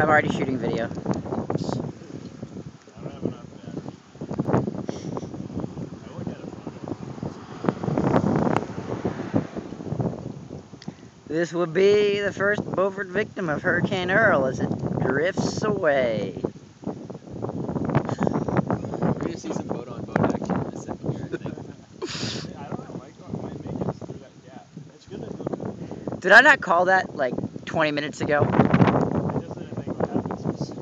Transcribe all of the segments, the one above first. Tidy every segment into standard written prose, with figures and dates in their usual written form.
I'm already shooting video. This would be the first Beaufort victim of Hurricane Earl as it drifts away. We're gonna see some boat-on-boat action in a second here, I think. I don't know, might make it through that gap. It's gonna go. Did I not call that like 20 minutes ago? I just didn't think what happens.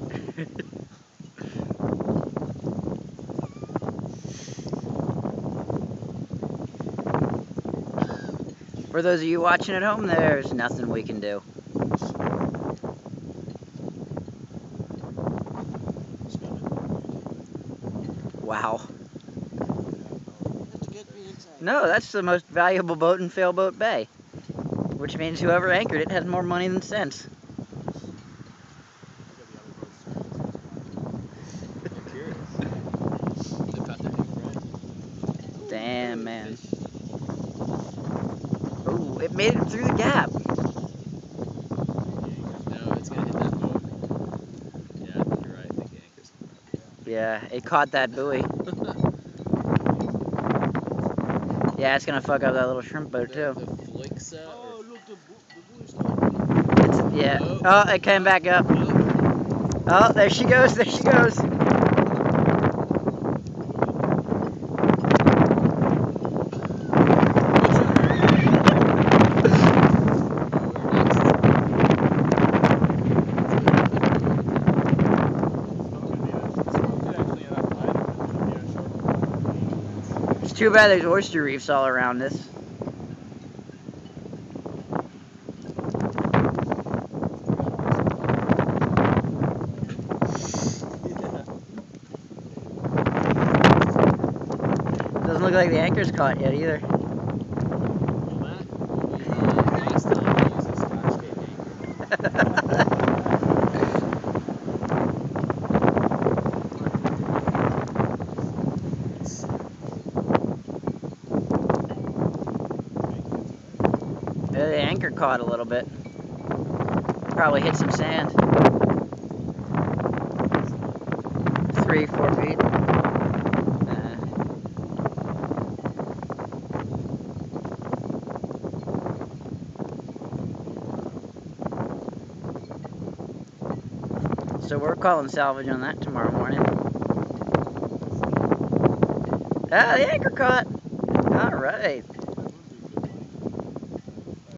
For those of you watching at home, there's nothing we can do. Wow. No, that's the most valuable boat in Sailboat Bay. Which means whoever anchored it has more money than sense. Damn, man. Oh, it made it through the gap. No, it's gonna hit that boat. Yeah, I think you're right. I think the anchor's coming up. Yeah, it caught that buoy. Yeah, it's gonna fuck up that little shrimp boat too. The Flixa. Oh, look, the buoy's Yeah. Oh, it came back up. Oh, there she goes. There she goes. It's too bad there's oyster reefs all around this. Doesn't look like the anchor's caught yet either. Well, that will be the last time we use a Scotch tape anchor. Yeah, the anchor caught a little bit. Probably hit some sand. 3-4 feet. So we're calling salvage on that tomorrow morning. Ah, the anchor caught. All right.